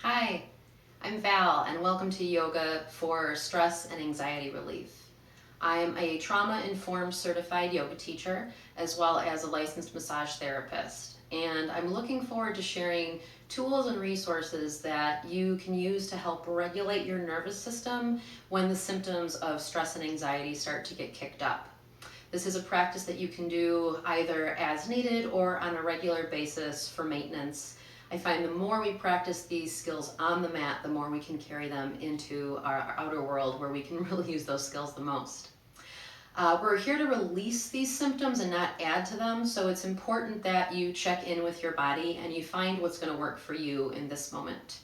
Hi, I'm Val, and welcome to Yoga for Stress and Anxiety Relief. I am a trauma-informed certified yoga teacher as well as a licensed massage therapist, and I'm looking forward to sharing tools and resources that you can use to help regulate your nervous system when the symptoms of stress and anxiety start to get kicked up. This is a practice that you can do either as needed or on a regular basis for maintenance. I find the more we practice these skills on the mat, the more we can carry them into our outer world where we can really use those skills the most. We're here to release these symptoms and not add to them, so it's important that you check in with your body and you find what's going to work for you in this moment.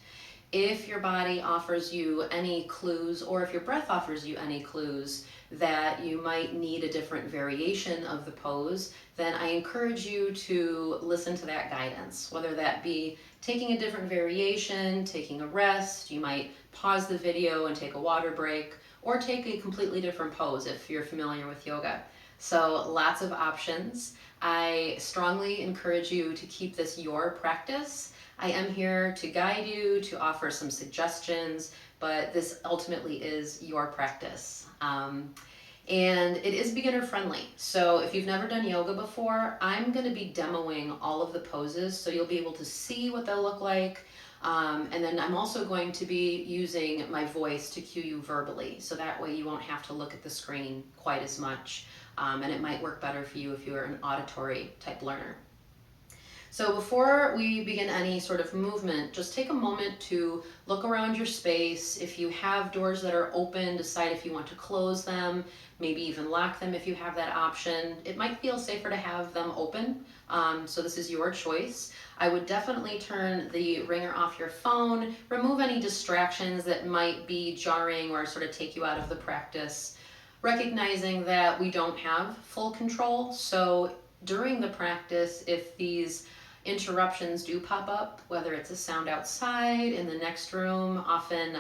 If your body offers you any clues, or if your breath offers you any clues that you might need a different variation of the pose, then I encourage you to listen to that guidance, whether that be taking a different variation, taking a rest. You might pause the video and take a water break, or take a completely different pose if you're familiar with yoga. So lots of options. I strongly encourage you to keep this your practice. I am here to guide you, to offer some suggestions, but this ultimately is your practice. And it is beginner friendly. So if you've never done yoga before, I'm going to be demoing all of the poses so you'll be able to see what they'll look like. And then I'm also going to be using my voice to cue you verbally. So that way you won't have to look at the screen quite as much. And it might work better for you if you're an auditory type learner. So before we begin any sort of movement, just take a moment to look around your space. If you have doors that are open, decide if you want to close them, maybe even lock them if you have that option. It might feel safer to have them open, so this is your choice. I would definitely turn the ringer off your phone, remove any distractions that might be jarring or sort of take you out of the practice, recognizing that we don't have full control. So during the practice, if these interruptions do pop up, whether it's a sound outside, in the next room, often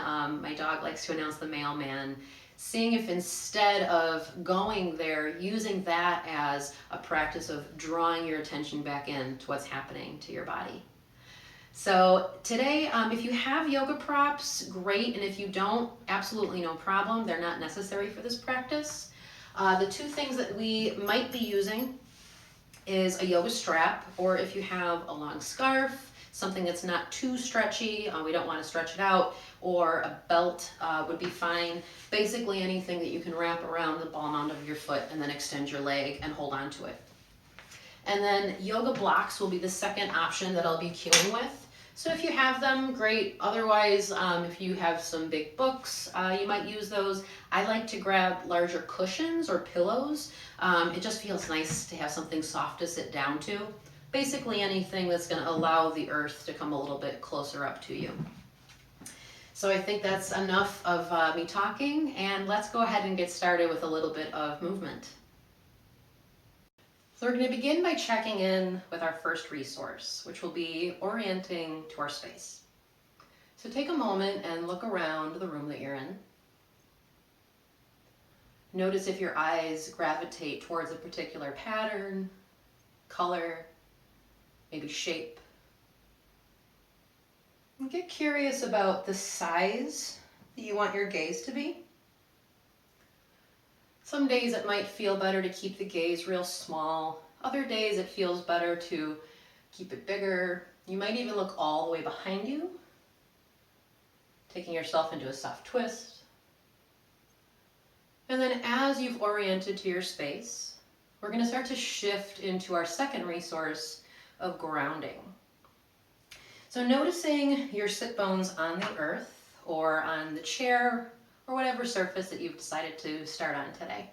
my dog likes to announce the mailman, seeing if instead of going there, using that as a practice of drawing your attention back in to what's happening to your body. So today, if you have yoga props, great, and if you don't, absolutely no problem. They're not necessary for this practice. The two things that we might be using is a yoga strap, or if you have a long scarf, something that's not too stretchy, we don't want to stretch it out, or a belt would be fine. Basically anything that you can wrap around the ball mound of your foot and then extend your leg and hold on to it. And then yoga blocks will be the second option that I'll be cueing with. So if you have them, great. Otherwise, if you have some big books, you might use those. I like to grab larger cushions or pillows. It just feels nice to have something soft to sit down to. Basically anything that's going to allow the earth to come a little bit closer up to you. So I think that's enough of me talking, and let's go ahead and get started with a little bit of movement. So we're going to begin by checking in with our first resource, which will be orienting to our space. So take a moment and look around the room that you're in. Notice if your eyes gravitate towards a particular pattern, color, maybe shape. And get curious about the size that you want your gaze to be. Some days it might feel better to keep the gaze real small. Other days it feels better to keep it bigger. You might even look all the way behind you, taking yourself into a soft twist. And then as you've oriented to your space, we're going to start to shift into our second resource of grounding. So noticing your sit bones on the earth or on the chair or whatever surface that you've decided to start on today.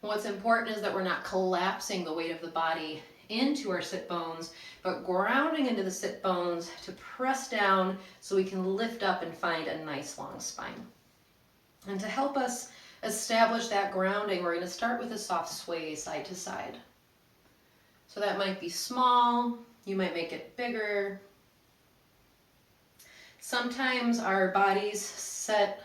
What's important is that we're not collapsing the weight of the body into our sit bones, but grounding into the sit bones to press down so we can lift up and find a nice long spine. And to help us establish that grounding, we're going to start with a soft sway side to side. So that might be small, you might make it bigger. Sometimes our bodies set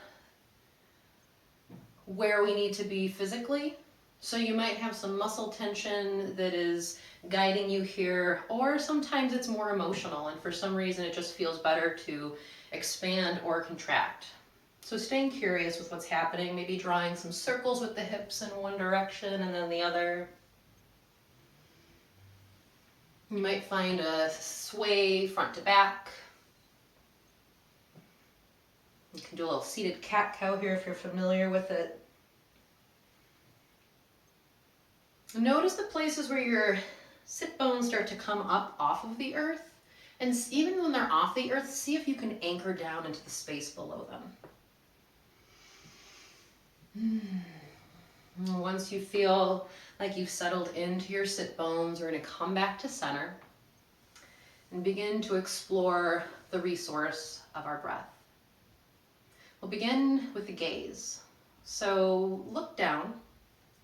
where we need to be physically. So you might have some muscle tension that is guiding you here, or sometimes it's more emotional and for some reason it just feels better to expand or contract. So staying curious with what's happening, maybe drawing some circles with the hips in one direction and then the other. You might find a sway front to back. You can do a little seated cat-cow here if you're familiar with it. Notice the places where your sit bones start to come up off of the earth. And even when they're off the earth, see if you can anchor down into the space below them. Once you feel like you've settled into your sit bones, we're going to come back to center and begin to explore the resource of our breath. We'll begin with the gaze. So look down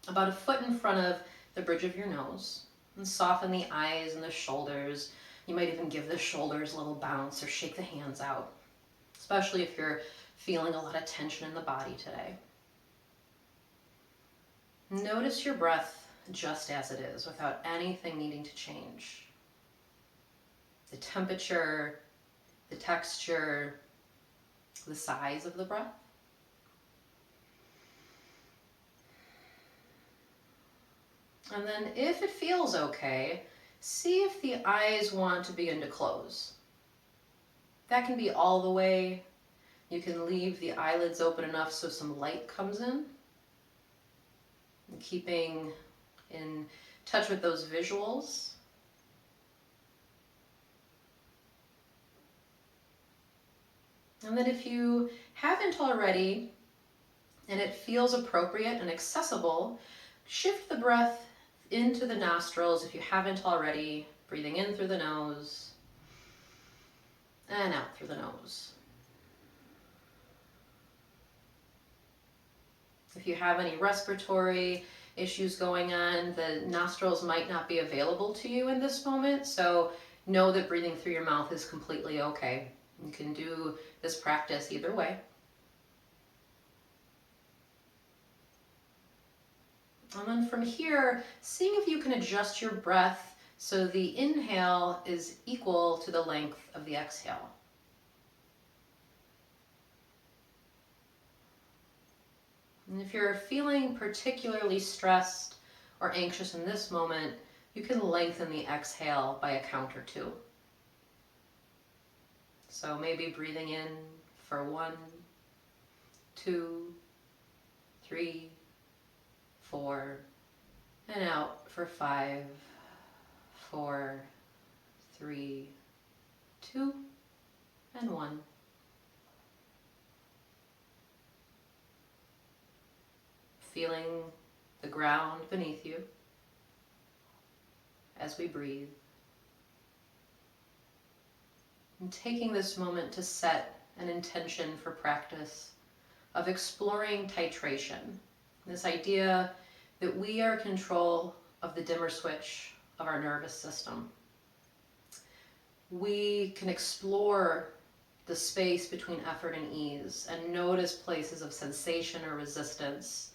about a foot in front of the bridge of your nose and soften the eyes and the shoulders. You might even give the shoulders a little bounce or shake the hands out, especially if you're feeling a lot of tension in the body today. Notice your breath just as it is, without anything needing to change. The temperature, the texture, the size of the breath. And then if it feels okay, see if the eyes want to begin to close. That can be all the way. You can leave the eyelids open enough so some light comes in. And keeping in touch with those visuals. And then if you haven't already, and it feels appropriate and accessible, shift the breath into the nostrils if you haven't already, breathing in through the nose and out through the nose. If you have any respiratory issues going on, the nostrils might not be available to you in this moment, so know that breathing through your mouth is completely okay. You can do this practice either way. And then from here, seeing if you can adjust your breath so the inhale is equal to the length of the exhale. And if you're feeling particularly stressed or anxious in this moment, you can lengthen the exhale by a count or two. So maybe breathing in for 1, 2, 3, 4, and out for 5, 4, 3, 2, and 1. Feeling the ground beneath you as we breathe. And taking this moment to set an intention for practice of exploring titration. This idea that we are in control of the dimmer switch of our nervous system. We can explore the space between effort and ease and notice places of sensation or resistance,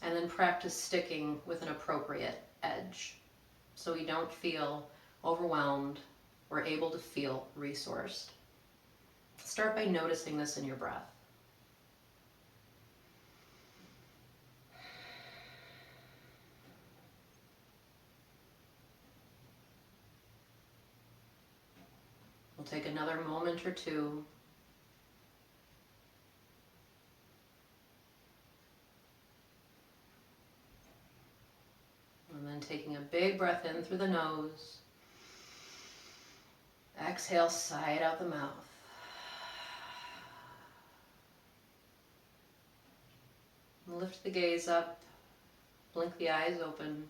and then practice sticking with an appropriate edge so we don't feel overwhelmed. We're able to feel resourced. Start by noticing this in your breath. We'll take another moment or two. And then taking a big breath in through the nose. Exhale, sigh it out the mouth. And lift the gaze up, blink the eyes open.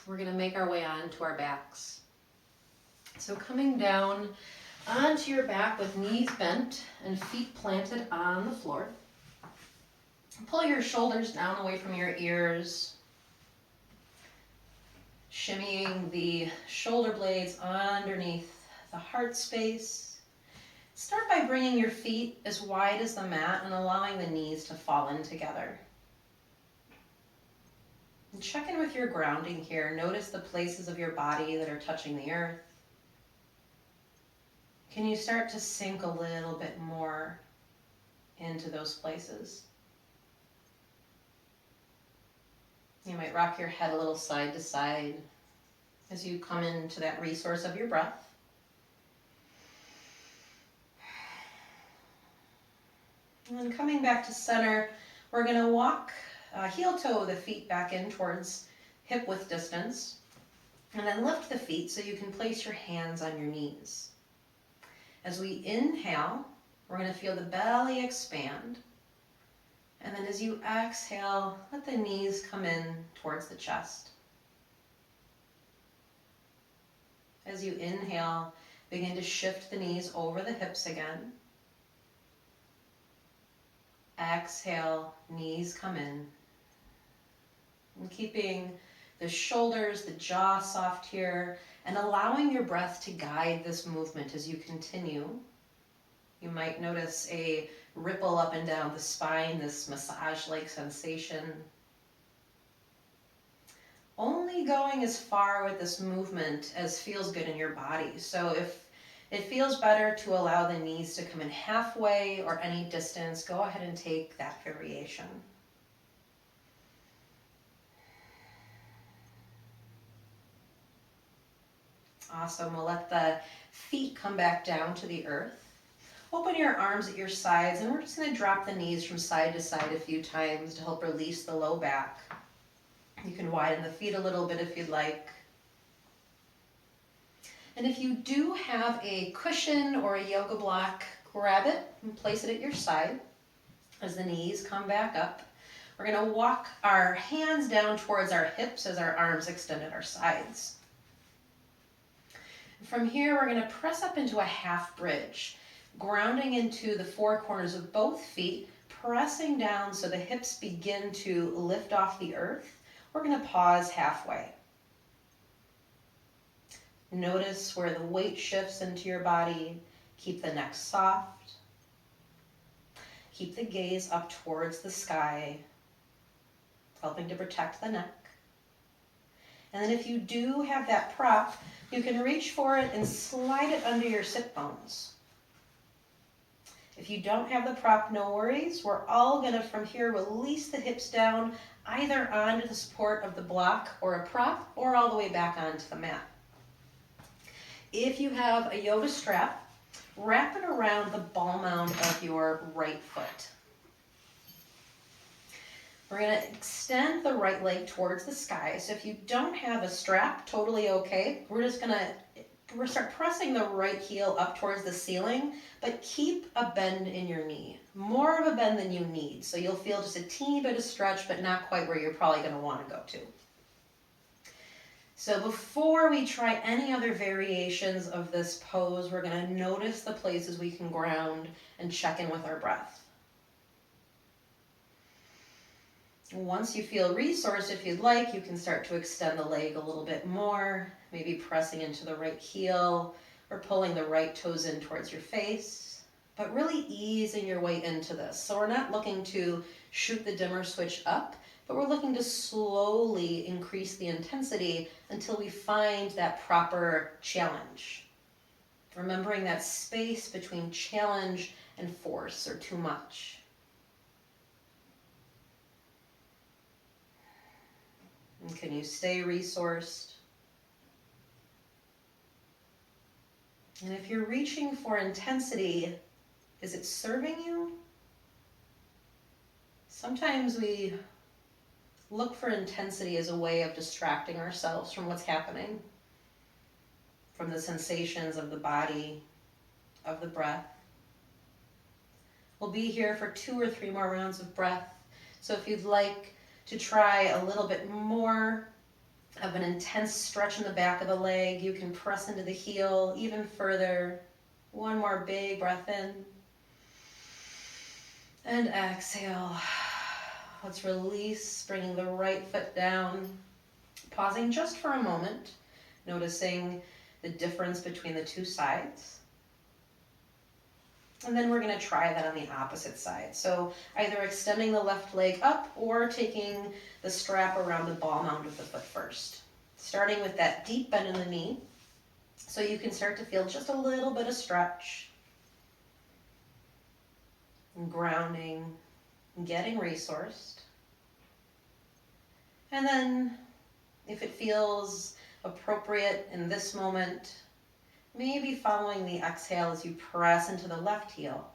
We're going to make our way onto our backs. So coming down onto your back with knees bent and feet planted on the floor. Pull your shoulders down away from your ears. Shimmying the shoulder blades underneath the heart space. Start by bringing your feet as wide as the mat and allowing the knees to fall in together. And check in with your grounding here. Notice the places of your body that are touching the earth. Can you start to sink a little bit more into those places? You might rock your head a little side to side as you come into that resource of your breath. And then coming back to center, we're going to walk heel toe the feet back in towards hip width distance. And then lift the feet so you can place your hands on your knees. As we inhale, we're going to feel the belly expand. And then as you exhale, let the knees come in towards the chest. As you inhale, begin to shift the knees over the hips again. Exhale, knees come in. And keeping the shoulders, the jaw soft here, and allowing your breath to guide this movement as you continue. You might notice a ripple up and down the spine, this massage-like sensation. Only going as far with this movement as feels good in your body. So if it feels better to allow the knees to come in halfway or any distance, go ahead and take that variation. Awesome. We'll let the feet come back down to the earth. Open your arms at your sides, and we're just going to drop the knees from side to side a few times to help release the low back. You can widen the feet a little bit if you'd like. And if you do have a cushion or a yoga block, grab it and place it at your side as the knees come back up. We're going to walk our hands down towards our hips as our arms extend at our sides. From here, we're going to press up into a half bridge, grounding into the four corners of both feet, pressing down so the hips begin to lift off the earth. We're going to pause halfway. Notice where the weight shifts into your body. Keep the neck soft. Keep the gaze up towards the sky, helping to protect the neck. And then if you do have that prop, you can reach for it and slide it under your sit bones. If you don't have the prop, no worries. We're all going to, from here, release the hips down, either onto the support of the block or a prop, or all the way back onto the mat. If you have a yoga strap, wrap it around the ball mound of your right foot. We're going to extend the right leg towards the sky. So if you don't have a strap, totally okay. We're start pressing the right heel up towards the ceiling, but keep a bend in your knee. More of a bend than you need. So you'll feel just a teeny bit of stretch, but not quite where you're probably going to want to go to. So before we try any other variations of this pose, we're going to notice the places we can ground and check in with our breath. Once you feel resourced, if you'd like, you can start to extend the leg a little bit more, maybe pressing into the right heel or pulling the right toes in towards your face, but really easing your way into this. So we're not looking to shoot the dimmer switch up, but we're looking to slowly increase the intensity until we find that proper challenge. Remembering that space between challenge and force or too much. And can you stay resourced? And if you're reaching for intensity, is it serving you? Sometimes we look for intensity as a way of distracting ourselves from what's happening, from the sensations of the body, of the breath. We'll be here for 2 or 3 more rounds of breath. So if you'd like to try a little bit more of an intense stretch in the back of the leg, you can press into the heel even further. 1 more big breath in. And exhale. Let's release, bringing the right foot down, pausing just for a moment, noticing the difference between the 2 sides. And then we're going to try that on the opposite side. So either extending the left leg up or taking the strap around the ball mound of the foot first. Starting with that deep bend in the knee, so you can start to feel just a little bit of stretch, and grounding, and getting resourced. And then if it feels appropriate in this moment, maybe following the exhale as you press into the left heel.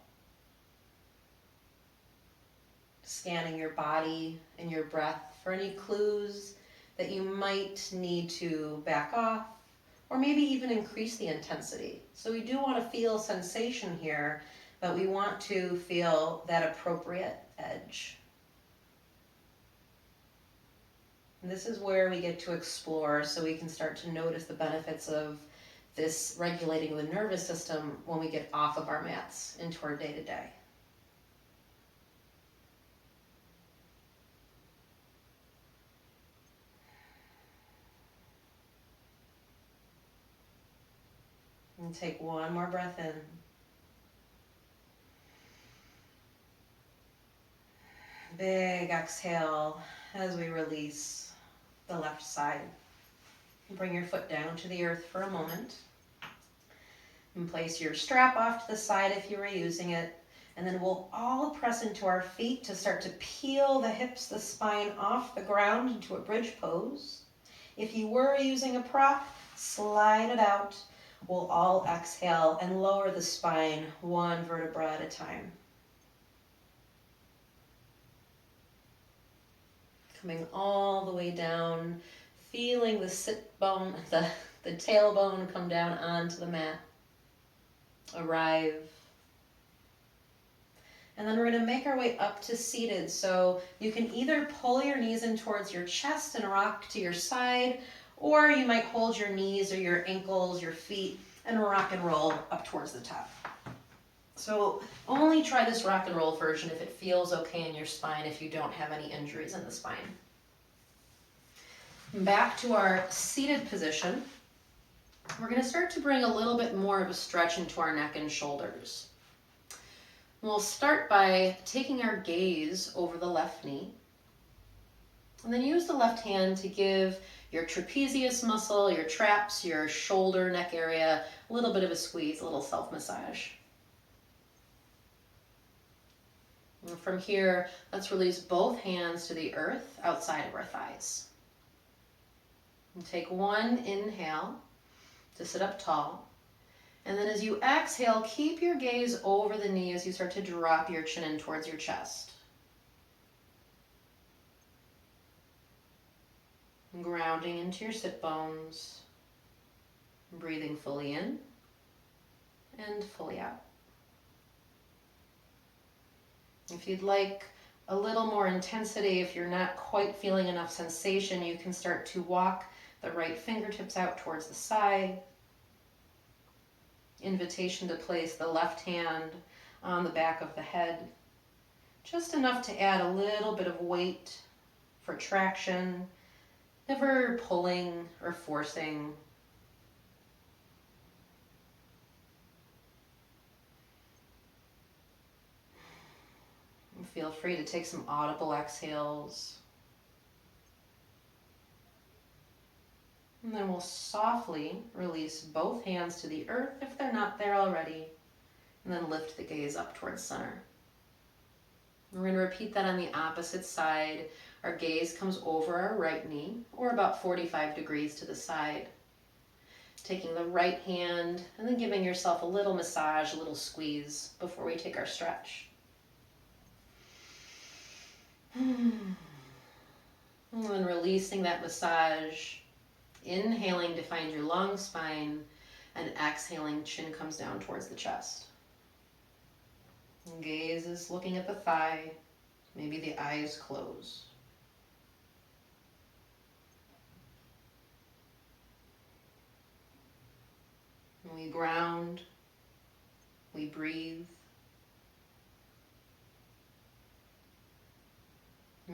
Scanning your body and your breath for any clues that you might need to back off or maybe even increase the intensity. So we do want to feel sensation here, but we want to feel that appropriate edge. And this is where we get to explore, so we can start to notice the benefits of this regulating the nervous system when we get off of our mats into our day-to-day. And take one more breath in. Big exhale as we release the left side. Bring your foot down to the earth for a moment. And place your strap off to the side if you were using it. And then we'll all press into our feet to start to peel the hips, the spine off the ground into a bridge pose. If you were using a prop, slide it out. We'll all exhale and lower the spine one vertebra at a time. Coming all the way down, feeling the sit bone, the tailbone come down onto the mat. Arrive. And then we're going to make our way up to seated. So you can either pull your knees in towards your chest and rock to your side, or you might hold your knees or your ankles, your feet, and rock and roll up towards the top. So only try this rock and roll version if it feels okay in your spine, if you don't have any injuries in the spine. Back to our seated position. We're going to start to bring a little bit more of a stretch into our neck and shoulders. We'll start by taking our gaze over the left knee, and then use the left hand to give your trapezius muscle, your traps, your shoulder, neck area, a little bit of a squeeze, a little self-massage. From here, let's release both hands to the earth outside of our thighs. And take one inhale to sit up tall. And then as you exhale, keep your gaze over the knee as you start to drop your chin in towards your chest. Grounding into your sit bones. Breathing fully in and fully out. If you'd like a little more intensity, if you're not quite feeling enough sensation, you can start to walk the right fingertips out towards the side. Invitation to place the left hand on the back of the head. Just enough to add a little bit of weight for traction, never pulling or forcing. Feel free to take some audible exhales. And then we'll softly release both hands to the earth if they're not there already. And then lift the gaze up towards center. We're going to repeat that on the opposite side. Our gaze comes over our right knee, or about 45 degrees to the side. Taking the right hand and then giving yourself a little massage, a little squeeze before we take our stretch. And then releasing that massage, inhaling to find your long spine, and exhaling, chin comes down towards the chest. And gaze is looking at the thigh, maybe the eyes close. And we ground, we breathe.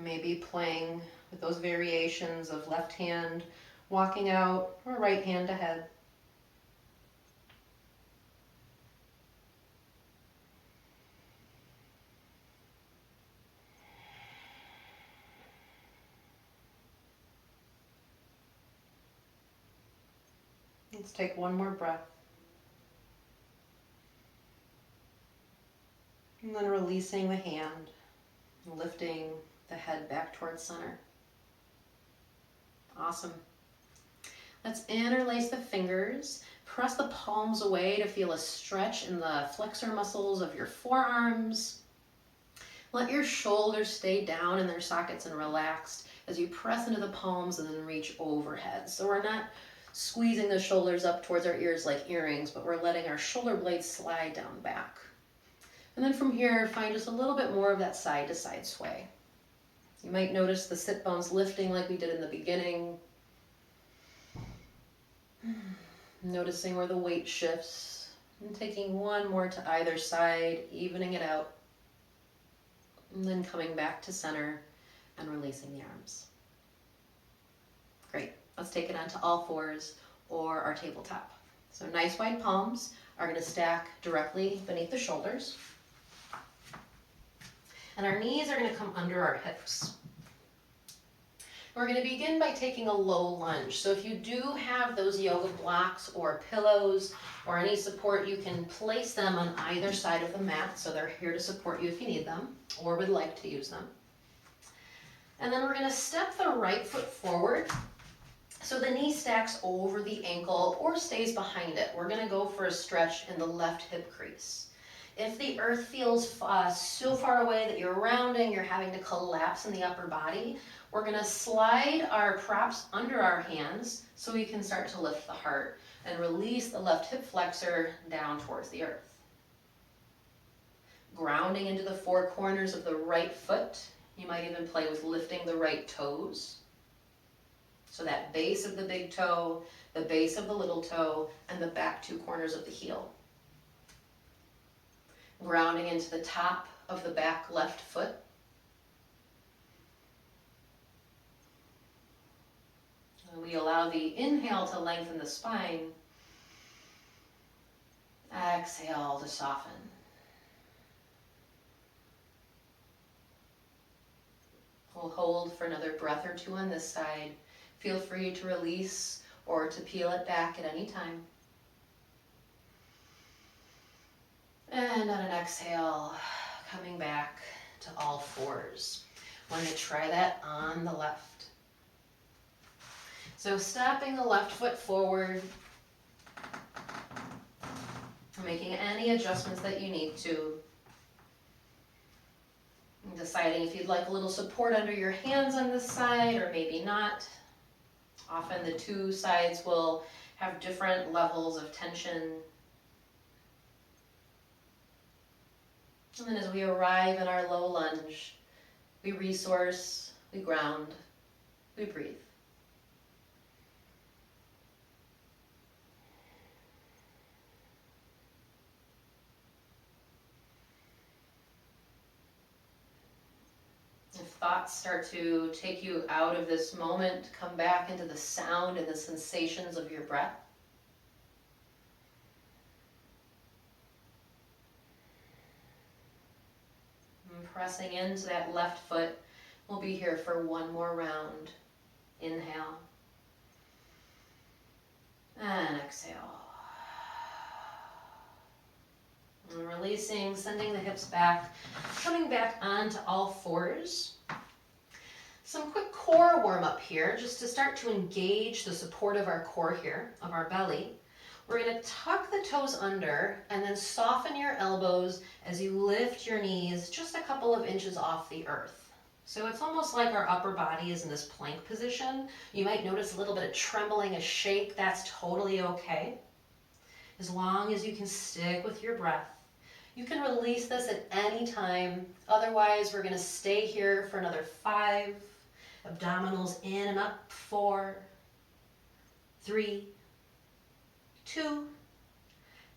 Maybe playing with those variations of left hand walking out or right hand ahead. Let's take one more breath. And then releasing the hand, lifting the head back towards center. Awesome. Let's interlace the fingers. Press the palms away to feel a stretch in the flexor muscles of your forearms. Let your shoulders stay down in their sockets and relaxed as you press into the palms and then reach overhead. So we're not squeezing the shoulders up towards our ears like earrings, but we're letting our shoulder blades slide down back. And then from here, find just a little bit more of that side to side sway. You might notice the sit bones lifting like we did in the beginning. Noticing where the weight shifts and taking one more to either side, evening it out. And then coming back to center and releasing the arms. Great. Let's take it onto all fours or our tabletop. So nice wide palms are going to stack directly beneath the shoulders. And our knees are going to come under our hips. We're going to begin by taking a low lunge. So if you do have those yoga blocks or pillows or any support, you can place them on either side of the mat. So they're here to support you if you need them or would like to use them. And then we're going to step the right foot forward. So the knee stacks over the ankle or stays behind it. We're going to go for a stretch in the left hip crease. If the earth feels so far away that you're rounding, you're having to collapse in the upper body, we're going to slide our props under our hands so we can start to lift the heart and release the left hip flexor down towards the earth. Grounding into the four corners of the right foot. You might even play with lifting the right toes. So that base of the big toe, the base of the little toe, and the back two corners of the heel. Grounding into the top of the back left foot. And we allow the inhale to lengthen the spine. Exhale to soften. We'll hold for another breath or two on this side. Feel free to release or to peel it back at any time. And on an exhale, coming back to all fours. We're going to try that on the left. So stepping the left foot forward, making any adjustments that you need to. And deciding if you'd like a little support under your hands on this side or maybe not. Often the two sides will have different levels of tension. And then as we arrive in our low lunge, we resource, we ground, we breathe. If thoughts start to take you out of this moment, come back into the sound and the sensations of your breath. And pressing into that left foot, we'll be here for one more round. Inhale. And exhale. And releasing, sending the hips back, coming back onto all fours. Some quick core warm up here, just to start to engage the support of our core here, of our belly. We're going to tuck the toes under and then soften your elbows as you lift your knees just a couple of inches off the earth. So it's almost like our upper body is in this plank position. You might notice a little bit of trembling, a shake. That's totally okay. As long as you can stick with your breath. You can release this at any time. Otherwise, we're going to stay here for another 5. Abdominals in and up. 4, 3, 2,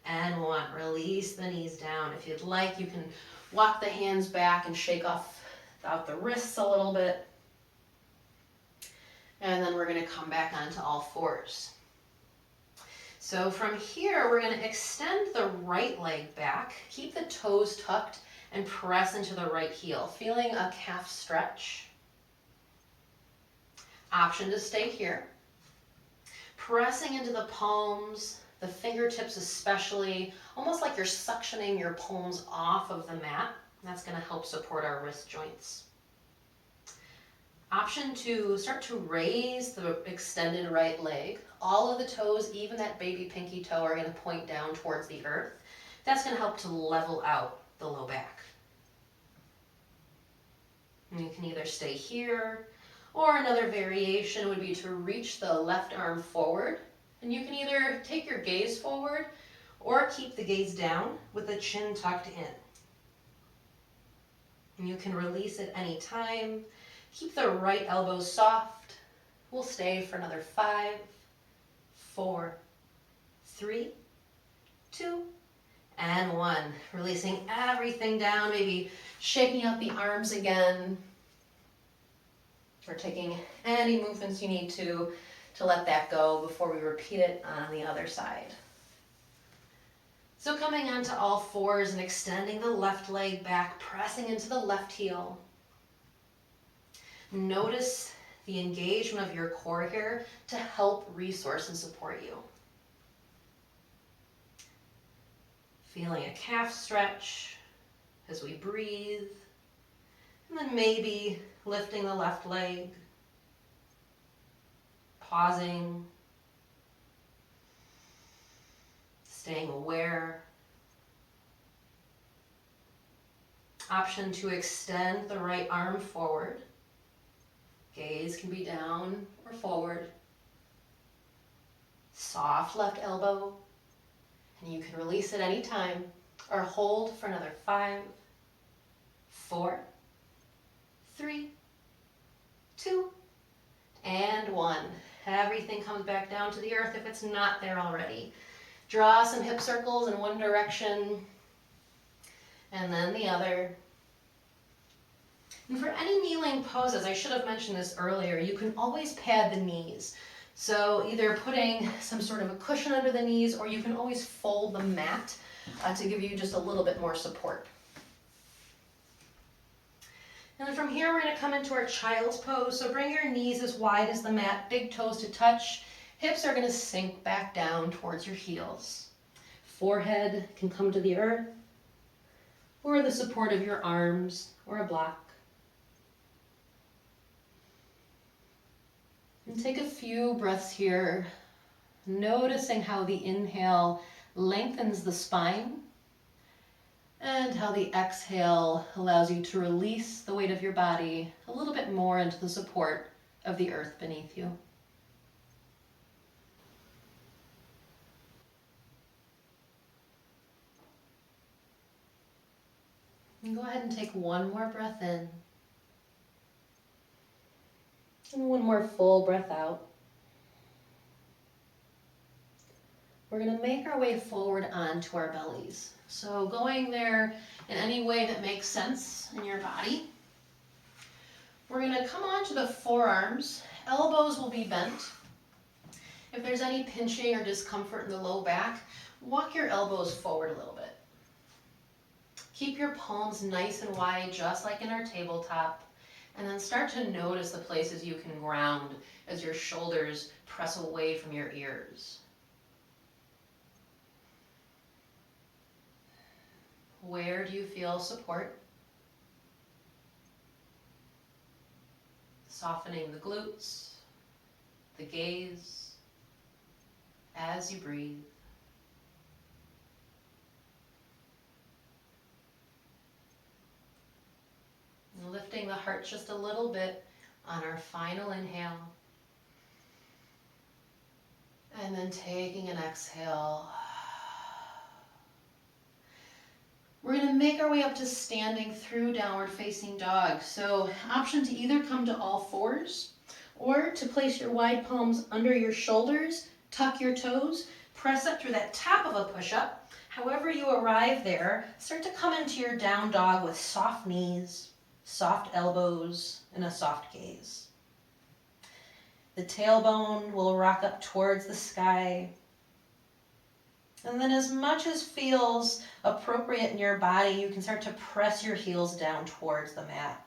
and 1. Release the knees down. If you'd like, you can walk the hands back and shake off out the wrists a little bit. And then we're going to come back onto all fours. So from here, we're going to extend the right leg back, keep the toes tucked, and press into the right heel, feeling a calf stretch. Option to stay here. Pressing into the palms, the fingertips especially, almost like you're suctioning your palms off of the mat. That's going to help support our wrist joints. Option 2, start to raise the extended right leg. All of the toes, even that baby pinky toe, are going to point down towards the earth. That's going to help to level out the low back. And you can either stay here, or another variation would be to reach the left arm forward. And you can either take your gaze forward or keep the gaze down with the chin tucked in. And you can release at any time. Keep the right elbow soft. We'll stay for another 5, 4, 3, 2, and 1. Releasing everything down, maybe shaking out the arms again, or taking any movements you need to let that go before we repeat it on the other side. So coming onto all fours and extending the left leg back, pressing into the left heel. Notice the engagement of your core here to help resource and support you. Feeling a calf stretch as we breathe, and then maybe lifting the left leg, pausing, staying aware. Option to extend the right arm forward. Gaze can be down or forward. Soft left elbow, and you can release at any time or hold for another 5, 4, 3, 2, and 1. Everything comes back down to the earth if it's not there already. Draw some hip circles in one direction and then the other. And for any kneeling poses, I should have mentioned this earlier, you can always pad the knees. So either putting some sort of a cushion under the knees, or you can always fold the mat to give you just a little bit more support. And then from here, we're going to come into our child's pose. So bring your knees as wide as the mat, big toes to touch. Hips are going to sink back down towards your heels. Forehead can come to the earth, or the support of your arms, or a block. And take a few breaths here, noticing how the inhale lengthens the spine, and how the exhale allows you to release the weight of your body a little bit more into the support of the earth beneath you. And go ahead and take one more breath in. And one more full breath out. We're going to make our way forward onto our bellies. So going there in any way that makes sense in your body. We're going to come onto the forearms. Elbows will be bent. If there's any pinching or discomfort in the low back, walk your elbows forward a little bit. Keep your palms nice and wide, just like in our tabletop. And then start to notice the places you can ground as your shoulders press away from your ears. Where do you feel support? Softening the glutes, the gaze, as you breathe. And lifting the heart just a little bit on our final inhale. And then taking an exhale. We're going to make our way up to standing through downward facing dog. So option to either come to all fours or to place your wide palms under your shoulders, tuck your toes, press up through that top of a push-up. However you arrive there, start to come into your down dog with soft knees, soft elbows, and a soft gaze. The tailbone will rock up towards the sky. And then as much as feels appropriate in your body, you can start to press your heels down towards the mat.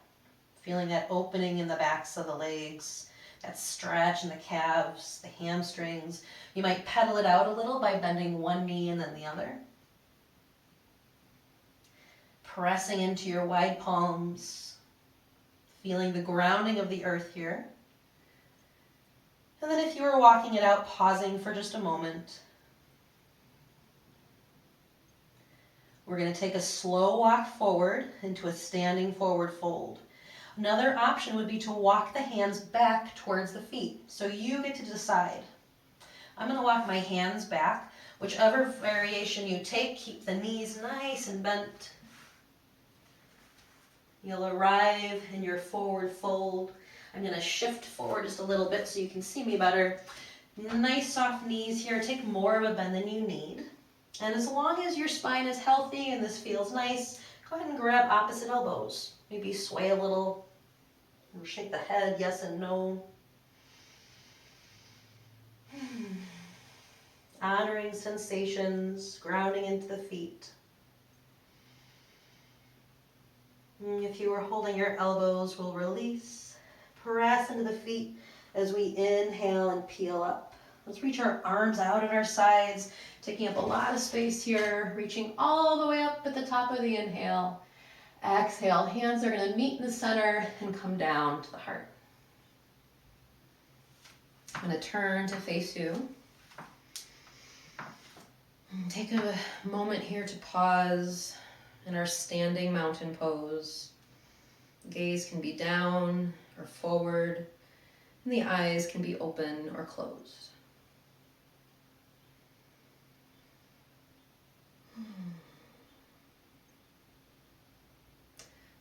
Feeling that opening in the backs of the legs, that stretch in the calves, the hamstrings. You might pedal it out a little by bending one knee and then the other. Pressing into your wide palms, feeling the grounding of the earth here. And then if you were walking it out, pausing for just a moment. We're going to take a slow walk forward into a standing forward fold. Another option would be to walk the hands back towards the feet. So you get to decide. I'm going to walk my hands back. Whichever variation you take, keep the knees nice and bent. You'll arrive in your forward fold. I'm going to shift forward just a little bit so you can see me better. Nice soft knees here. Take more of a bend than you need. And as long as your spine is healthy and this feels nice, go ahead and grab opposite elbows. Maybe sway a little, or shake the head, yes and no. Honoring sensations, grounding into the feet. If you are holding your elbows, we'll release. Press into the feet as we inhale and peel up. Let's reach our arms out at our sides, taking up a lot of space here, reaching all the way up at the top of the inhale. Exhale, hands are going to meet in the center and come down to the heart. I'm going to turn to face you. Take a moment here to pause in our standing mountain pose. Gaze can be down or forward, and the eyes can be open or closed.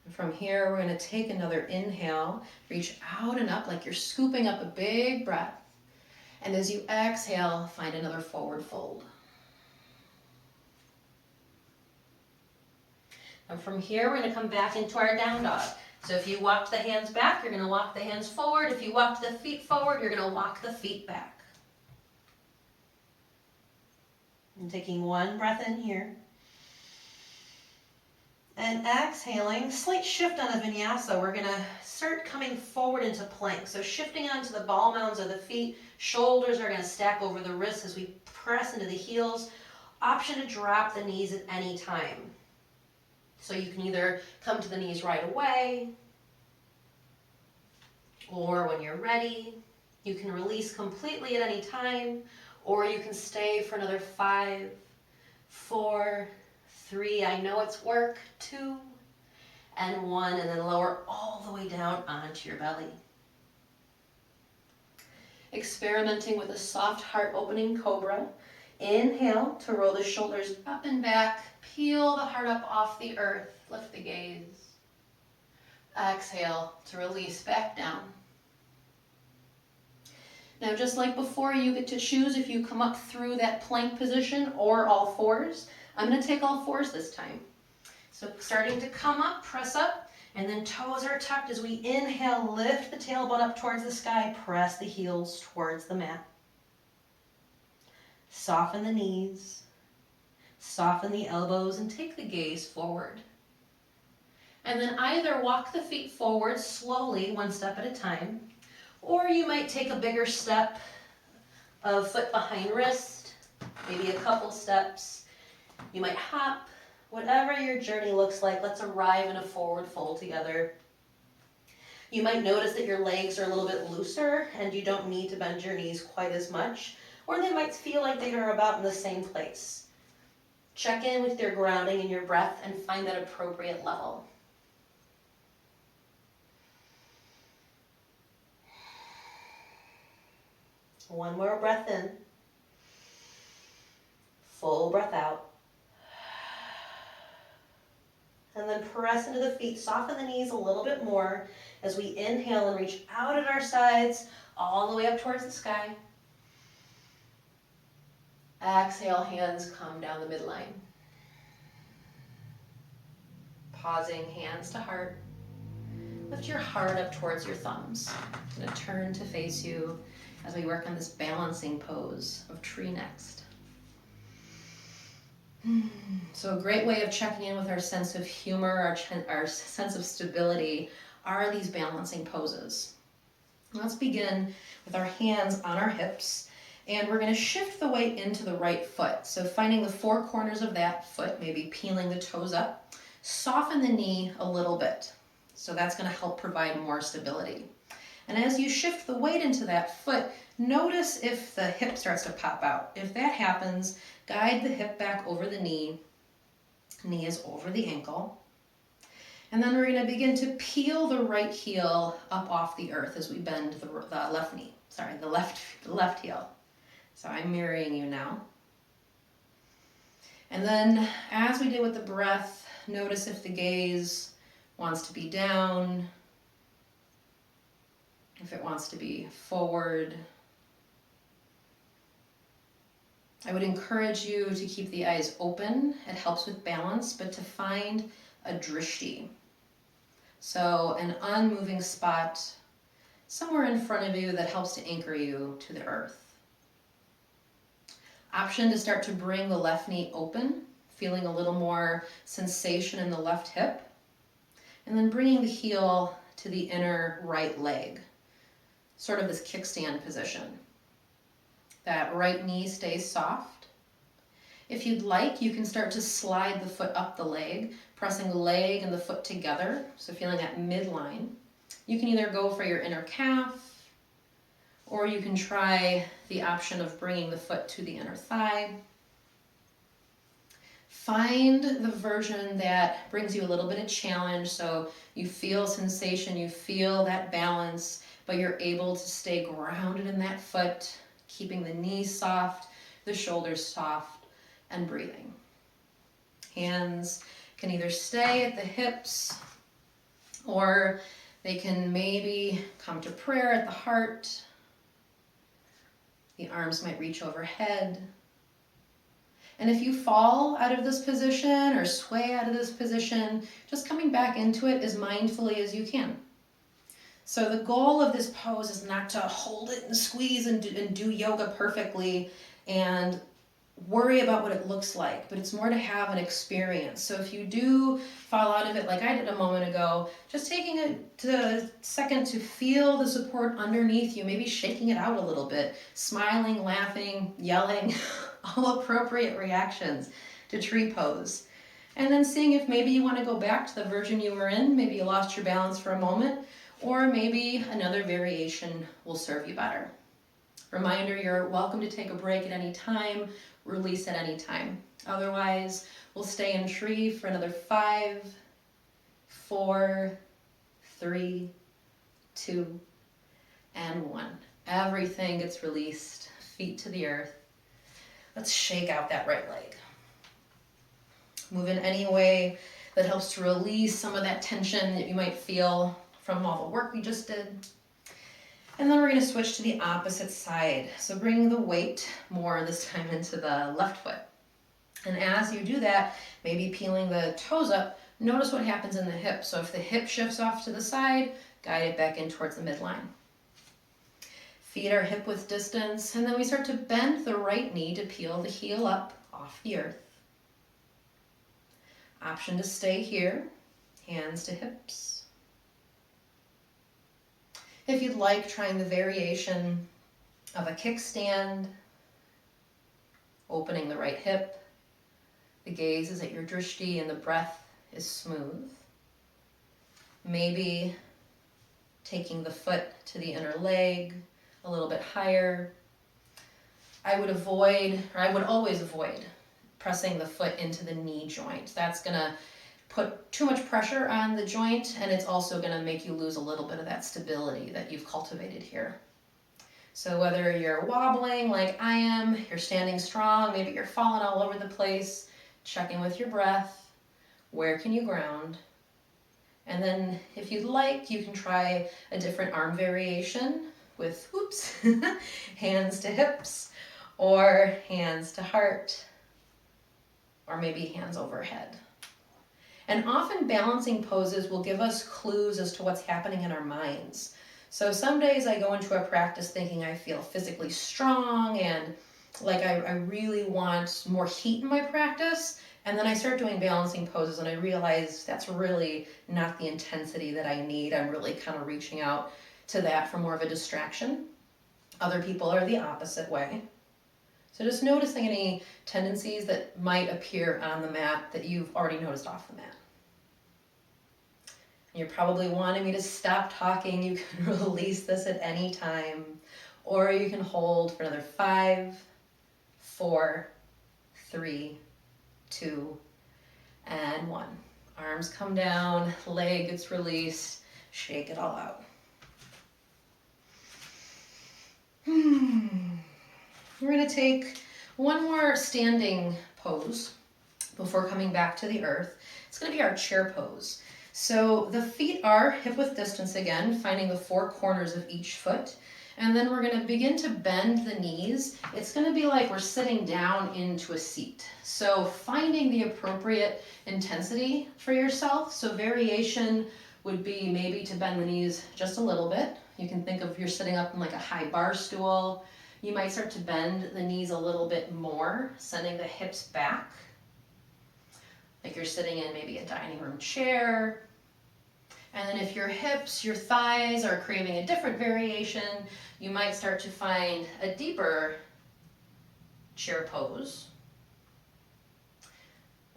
And from here, we're going to take another inhale, reach out and up like you're scooping up a big breath. And as you exhale, find another forward fold. And from here, we're going to come back into our down dog. So if you walked the hands back, you're going to walk the hands forward. If you walked the feet forward, you're going to walk the feet back. And taking one breath in here. And exhaling, slight shift on a vinyasa. We're going to start coming forward into plank. So shifting onto the ball mounds of the feet. Shoulders are going to stack over the wrists as we press into the heels. Option to drop the knees at any time. So you can either come to the knees right away, or when you're ready, you can release completely at any time, or you can stay for another 5, 4, 3, I know it's work, 2, and 1, and then lower all the way down onto your belly. Experimenting with a soft heart opening cobra. Inhale to roll the shoulders up and back, peel the heart up off the earth, lift the gaze. Exhale to release back down. Now just like before, you get to choose if you come up through that plank position or all fours. I'm going to take all fours this time. So starting to come up, press up, and then toes are tucked as we inhale, lift the tailbone up towards the sky, press the heels towards the mat. Soften the knees, soften the elbows, and take the gaze forward. And then either walk the feet forward slowly, one step at a time, or you might take a bigger step of foot behind wrist, maybe a couple steps. You might hop, whatever your journey looks like. Let's arrive in a forward fold together. You might notice that your legs are a little bit looser and you don't need to bend your knees quite as much, or they might feel like they are about in the same place. Check in with your grounding and your breath and find that appropriate level. One more breath in. Full breath out. And then press into the feet. Soften the knees a little bit more as we inhale and reach out at our sides, all the way up towards the sky. Exhale, hands come down the midline. Pausing, hands to heart. Lift your heart up towards your thumbs. I'm going to turn to face you as we work on this balancing pose of tree next. So a great way of checking in with our sense of humor, our sense of stability, are these balancing poses. Let's begin with our hands on our hips, and we're going to shift the weight into the right foot. So finding the four corners of that foot, maybe peeling the toes up, soften the knee a little bit. So that's going to help provide more stability. And as you shift the weight into that foot, notice if the hip starts to pop out. If that happens, guide the hip back over the knee. Knee is over the ankle. And then we're going to begin to peel the right heel up off the earth as we bend the left knee. Sorry, the left heel. So I'm mirroring you now. And then as we did with the breath, notice if the gaze wants to be down, if it wants to be forward. I would encourage you to keep the eyes open. It helps with balance, but to find a drishti. So an unmoving spot somewhere in front of you that helps to anchor you to the earth. Option to start to bring the left knee open, feeling a little more sensation in the left hip, and then bringing the heel to the inner right leg, sort of this kickstand position. That right knee stays soft. If you'd like, you can start to slide the foot up the leg, pressing the leg and the foot together, so feeling that midline. You can either go for your inner calf, or you can try the option of bringing the foot to the inner thigh. Find the version that brings you a little bit of challenge, so you feel sensation, you feel that balance, but you're able to stay grounded in that foot, keeping the knees soft, the shoulders soft, and breathing. Hands can either stay at the hips, or they can maybe come to prayer at the heart. The arms might reach overhead. And if you fall out of this position or sway out of this position, just coming back into it as mindfully as you can. So the goal of this pose is not to hold it and squeeze and do yoga perfectly and worry about what it looks like, but it's more to have an experience. So if you do fall out of it like I did a moment ago, just taking a second to feel the support underneath you, maybe shaking it out a little bit, smiling, laughing, yelling, all appropriate reactions to tree pose. And then seeing if maybe you want to go back to the version you were in, maybe you lost your balance for a moment, or maybe another variation will serve you better. Reminder, you're welcome to take a break at any time, release at any time. Otherwise, we'll stay in tree for another 5, 4, 3, 2, and 1. Everything gets released, feet to the earth. Let's shake out that right leg. Move in any way that helps to release some of that tension that you might feel from all the work we just did. And then we're going to switch to the opposite side. So bring the weight more this time into the left foot. And as you do that, maybe peeling the toes up, notice what happens in the hip. So if the hip shifts off to the side, guide it back in towards the midline. Feet are hip width distance, and then we start to bend the right knee to peel the heel up off the earth. Option to stay here, hands to hips. If you'd like, trying the variation of a kickstand, opening the right hip. The gaze is at your drishti and the breath is smooth. Maybe taking the foot to the inner leg a little bit higher. I would always avoid pressing the foot into the knee joint. That's gonna put too much pressure on the joint, and it's also going to make you lose a little bit of that stability that you've cultivated here. So whether you're wobbling like I am, you're standing strong, maybe you're falling all over the place, check in with your breath. Where can you ground? And then if you'd like, you can try a different arm variation with, hands to hips, or hands to heart, or maybe hands overhead. And often balancing poses will give us clues as to what's happening in our minds. So some days I go into a practice thinking I feel physically strong and like I really want more heat in my practice. And then I start doing balancing poses and I realize that's really not the intensity that I need. I'm really kind of reaching out to that for more of a distraction. Other people are the opposite way. So just noticing any tendencies that might appear on the mat that you've already noticed off the mat. You're probably wanting me to stop talking. You can release this at any time, or you can hold for another 5, 4, 3, 2, and 1. Arms come down, leg gets released, shake it all out. We're going to take one more standing pose before coming back to the earth. It's going to be our chair pose. So the feet are hip width distance again, finding the 4 corners of each foot. And then we're going to begin to bend the knees. It's going to be like we're sitting down into a seat. So finding the appropriate intensity for yourself. So variation would be maybe to bend the knees just a little bit. You can think of you're sitting up in like a high bar stool. You might start to bend the knees a little bit more, sending the hips back. Like you're sitting in maybe a dining room chair. And then if your hips, your thighs are craving a different variation, you might start to find a deeper chair pose.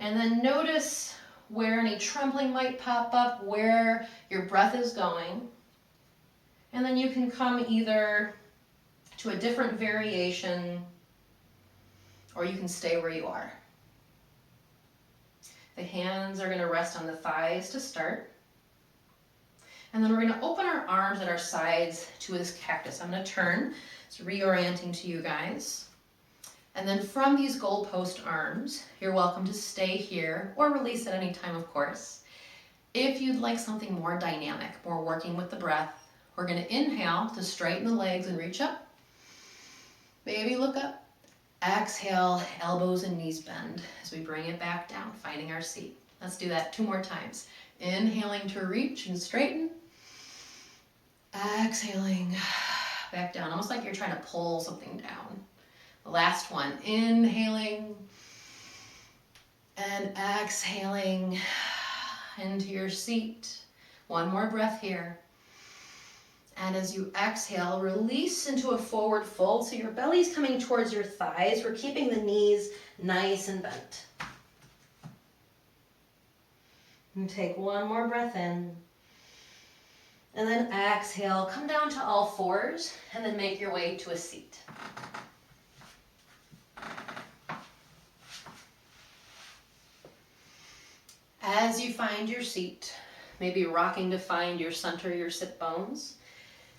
And then notice where any trembling might pop up, where your breath is going. And then you can come either to a different variation, or you can stay where you are. The hands are going to rest on the thighs to start. And then we're going to open our arms at our sides to this cactus. I'm going to turn, it's reorienting to you guys. And then from these goalpost arms, you're welcome to stay here or release at any time, of course. If you'd like something more dynamic, more working with the breath, we're going to inhale to straighten the legs and reach up. Maybe look up. Exhale, elbows and knees bend as we bring it back down, finding our seat. Let's do that 2 more times. Inhaling to reach and straighten. Exhaling back down, almost like you're trying to pull something down. The last one, inhaling and exhaling into your seat. 1 more breath here. And as you exhale, release into a forward fold. So your belly's coming towards your thighs. We're keeping the knees nice and bent. And take 1 more breath in. And then exhale, come down to all 4s, and then make your way to a seat. As you find your seat, maybe rocking to find your center, your sit bones.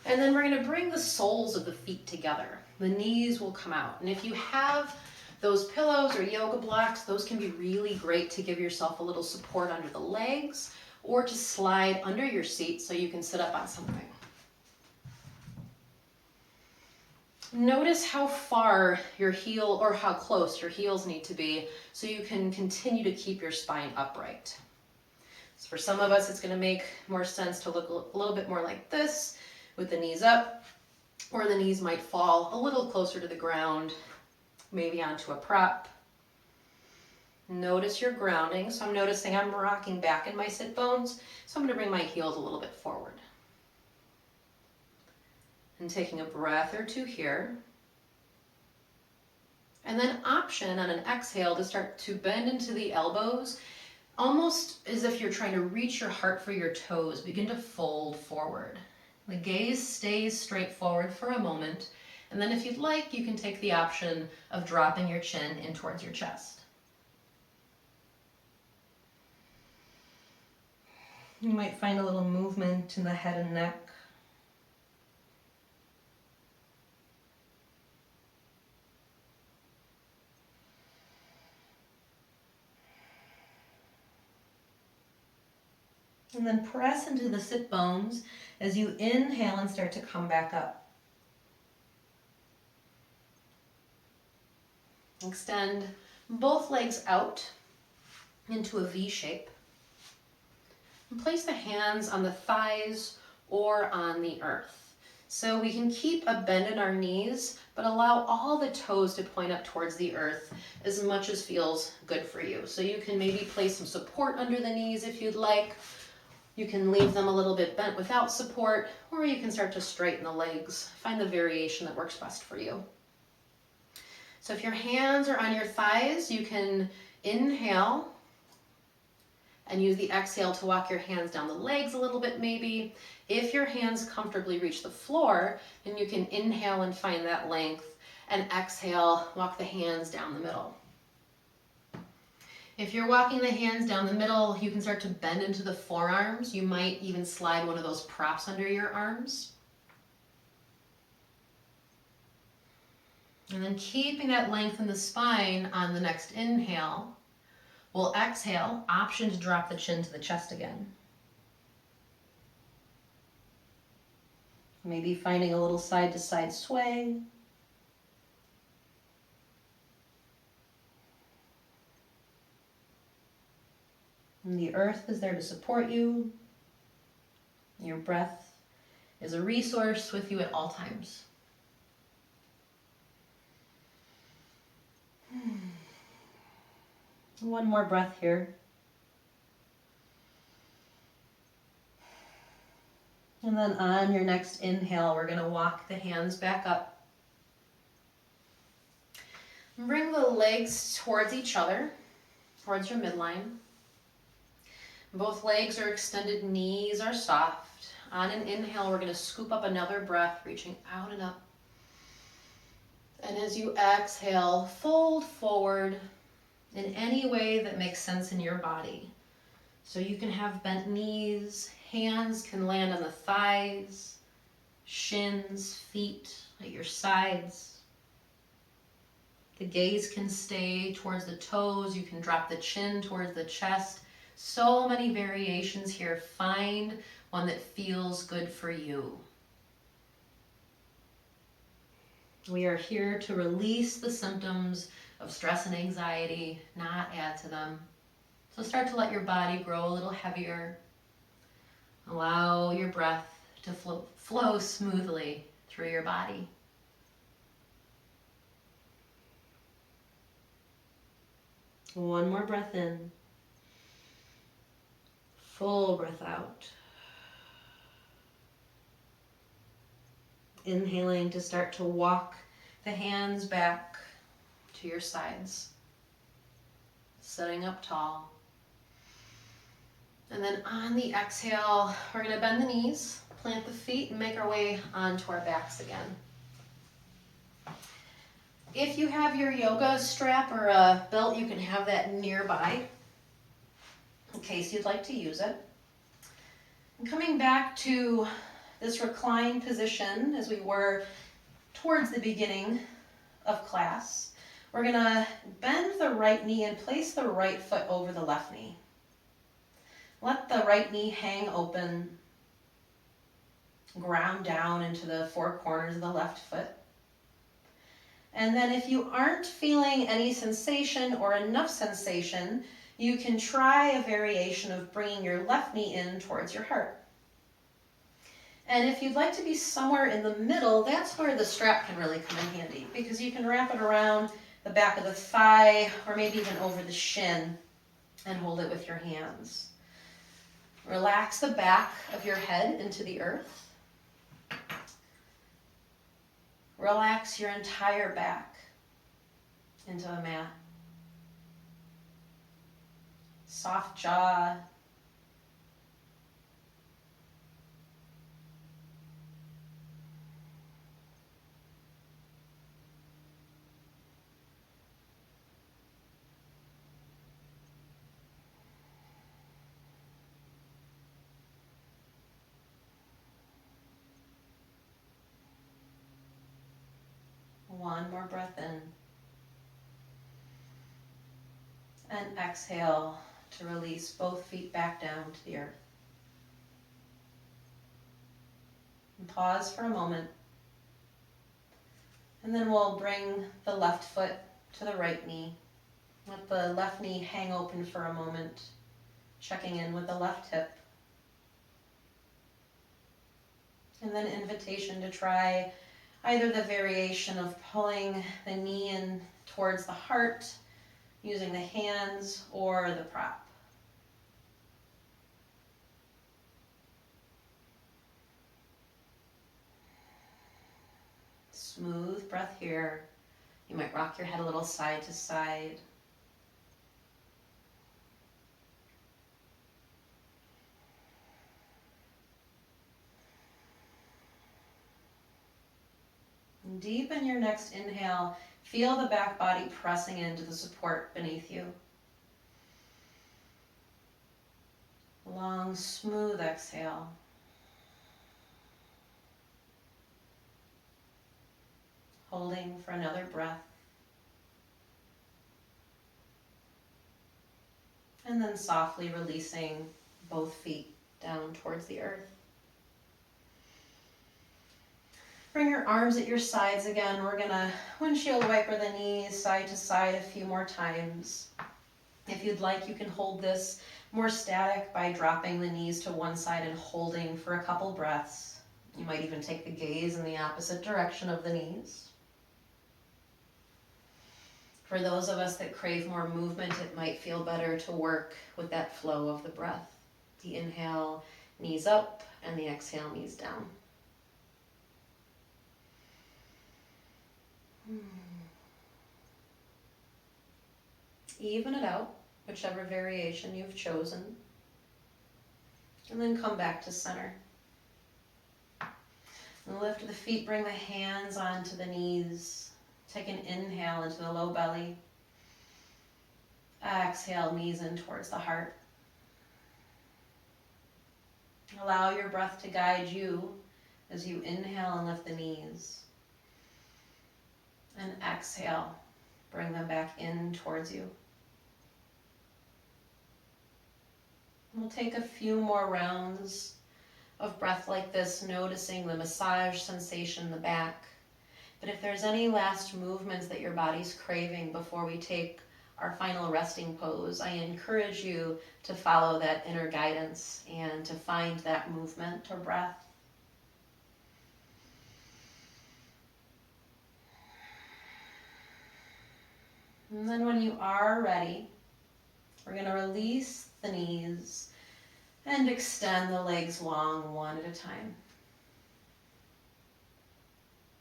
And then we're going to bring the soles of the feet together. The knees will come out. And if you have those pillows or yoga blocks, those can be really great to give yourself a little support under the legs or to slide under your seat so you can sit up on something. Notice how far your heel or how close your heels need to be so you can continue to keep your spine upright. So for some of us, it's going to make more sense to look a little bit more like this with the knees up, or the knees might fall a little closer to the ground, maybe onto a prop. Notice your grounding. So I'm noticing I'm rocking back in my sit bones, so I'm going to bring my heels a little bit forward. And taking a breath or 2 here. And then option on an exhale to start to bend into the elbows, almost as if you're trying to reach your heart for your toes. Begin to fold forward. The gaze stays straight forward for a moment, and then if you'd like, you can take the option of dropping your chin in towards your chest. You might find a little movement in the head and neck. And then press into the sit bones as you inhale and start to come back up. Extend both legs out into a V shape. And place the hands on the thighs or on the earth. So we can keep a bend in our knees, but allow all the toes to point up towards the earth as much as feels good for you. So you can maybe place some support under the knees if you'd like, You can leave them a little bit bent without support, or you can start to straighten the legs. Find the variation that works best for you. So if your hands are on your thighs, you can inhale and use the exhale to walk your hands down the legs a little bit maybe. If your hands comfortably reach the floor, then you can inhale and find that length, and exhale, walk the hands down the middle. If you're walking the hands down the middle, you can start to bend into the forearms. You might even slide one of those props under your arms. And then keeping that length in the spine on the next inhale, we'll exhale, option to drop the chin to the chest again. Maybe finding a little side to side sway. And the earth is there to support you. Your breath is a resource with you at all times. One more breath here. And then on your next inhale, we're going to walk the hands back up. Bring the legs towards each other, towards your midline. Both legs are extended, knees are soft. On an inhale, we're going to scoop up another breath, reaching out and up. And as you exhale, fold forward in any way that makes sense in your body. So you can have bent knees, hands can land on the thighs, shins, feet at your sides. The gaze can stay towards the toes. You can drop the chin towards the chest. So many variations here. Find one that feels good for you. We are here to release the symptoms of stress and anxiety, not add to them. So start to let your body grow a little heavier. Allow your breath to flow smoothly through your body. One more breath in. Full breath out. Inhaling to start to walk the hands back to your sides. Sitting up tall. And then on the exhale, we're going to bend the knees, plant the feet, and make our way onto our backs again. If you have your yoga strap or a belt, you can have that nearby in case you'd like to use it. And coming back to this reclined position as we were towards the beginning of class, we're going to bend the right knee and place the right foot over the left knee. Let the right knee hang open, ground down into the four corners of the left foot. And then if you aren't feeling any sensation or enough sensation, you can try a variation of bringing your left knee in towards your heart. And if you'd like to be somewhere in the middle, that's where the strap can really come in handy, because you can wrap it around the back of the thigh or maybe even over the shin and hold it with your hands. Relax the back of your head into the earth. Relax your entire back into the mat. Soft jaw. One more breath in. And exhale to release both feet back down to the earth. And pause for a moment. And then we'll bring the left foot to the right knee. Let the left knee hang open for a moment, checking in with the left hip. And then invitation to try either the variation of pulling the knee in towards the heart, using the hands or the prop. smooth breath here. You might rock your head a little side to side. And deepen your next inhale. Feel the back body pressing into the support beneath you. Long, smooth exhale. Holding for another breath. And then softly releasing both feet down towards the earth. Bring your arms at your sides again. We're gonna windshield wiper the knees side to side a few more times. If you'd like, you can hold this more static by dropping the knees to one side and holding for a couple breaths. You might even take the gaze in the opposite direction of the knees. For those of us that crave more movement, it might feel better to work with that flow of the breath. The inhale, knees up, and the exhale, knees down. Even it out, whichever variation you've chosen. And then come back to center. And lift the feet, bring the hands onto the knees. Take an inhale into the low belly. Exhale, knees in towards the heart. Allow your breath to guide you as you inhale and lift the knees. And exhale, bring them back in towards you. We'll take a few more rounds of breath like this, noticing the massage sensation in the back. But if there's any last movements that your body's craving before we take our final resting pose, I encourage you to follow that inner guidance and to find that movement or breath. And then when you are ready, we're going to release the knees and extend the legs long, one at a time.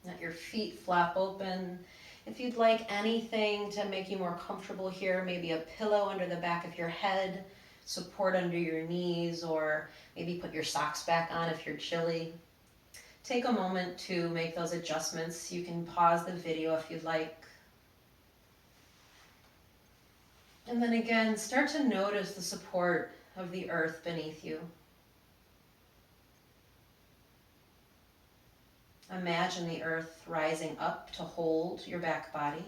Let your feet flap open. If you'd like anything to make you more comfortable here, maybe a pillow under the back of your head, support under your knees, or maybe put your socks back on if you're chilly. Take a moment to make those adjustments. You can pause the video if you'd like. And then again, start to notice the support of the earth beneath you. Imagine the earth rising up to hold your back body.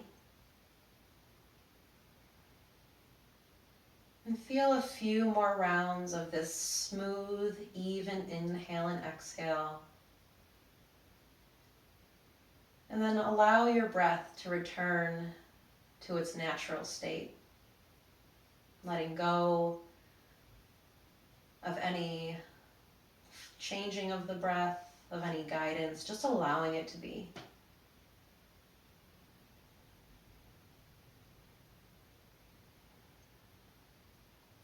And feel a few more rounds of this smooth, even inhale and exhale. And then allow your breath to return to its natural state. Letting go of any changing of the breath, of any guidance, just allowing it to be.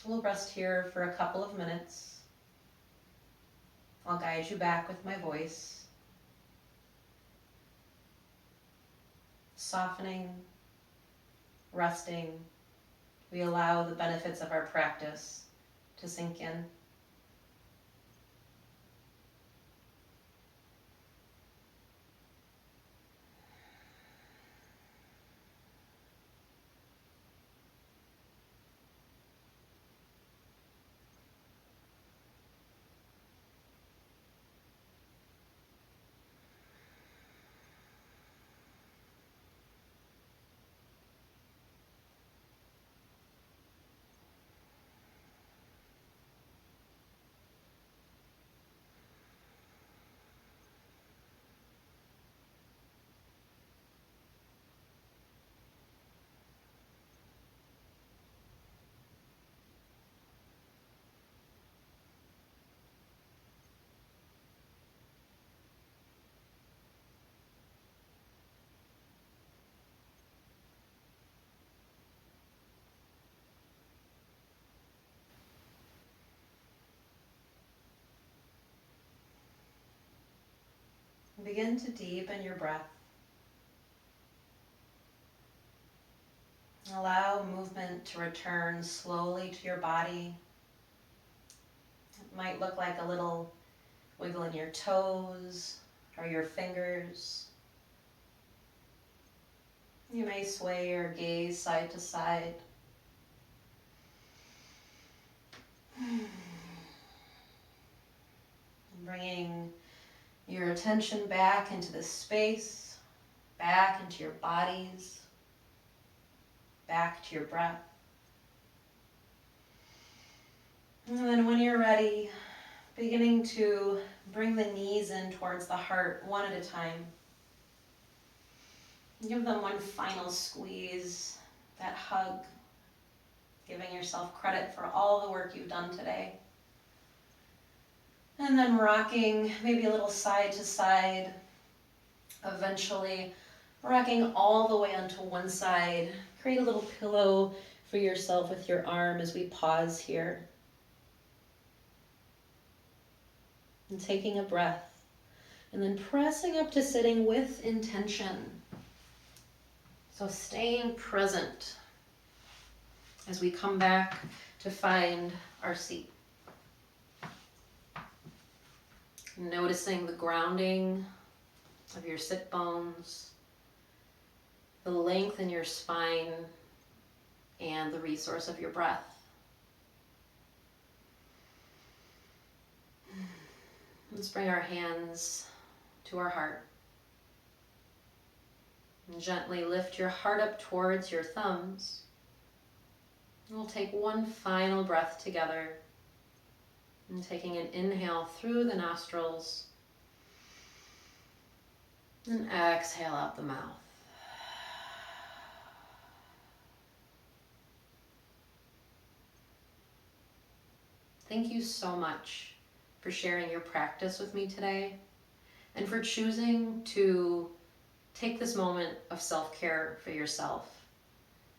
We'll rest here for a couple of minutes. I'll guide you back with my voice. Softening, resting, we allow the benefits of our practice to sink in. Begin to deepen your breath. Allow movement to return slowly to your body. It might look like a little wiggle in your toes or your fingers. You may sway your gaze side to side. Bringing your attention back into the space, back into your bodies, back to your breath. And then when you're ready, beginning to bring the knees in towards the heart one at a time. Give them one final squeeze, that hug, giving yourself credit for all the work you've done today. And then rocking maybe a little side to side, eventually rocking all the way onto one side. Create a little pillow for yourself with your arm as we pause here. And taking a breath, and then pressing up to sitting with intention. So staying present as we come back to find our seat. Noticing the grounding of your sit bones, the length in your spine, and the resource of your breath. Let's bring our hands to our heart. And gently lift your heart up towards your thumbs. And we'll take one final breath together. And taking an inhale through the nostrils. And exhale out the mouth. Thank you so much for sharing your practice with me today and for choosing to take this moment of self-care for yourself.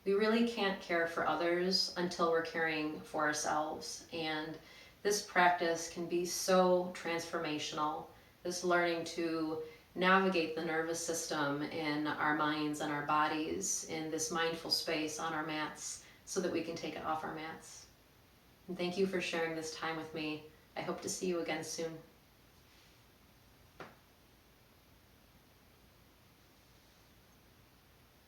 We really can't care for others until we're caring for ourselves, and this practice can be so transformational. This learning to navigate the nervous system in our minds and our bodies in this mindful space on our mats so that we can take it off our mats. And thank you for sharing this time with me. I hope to see you again soon.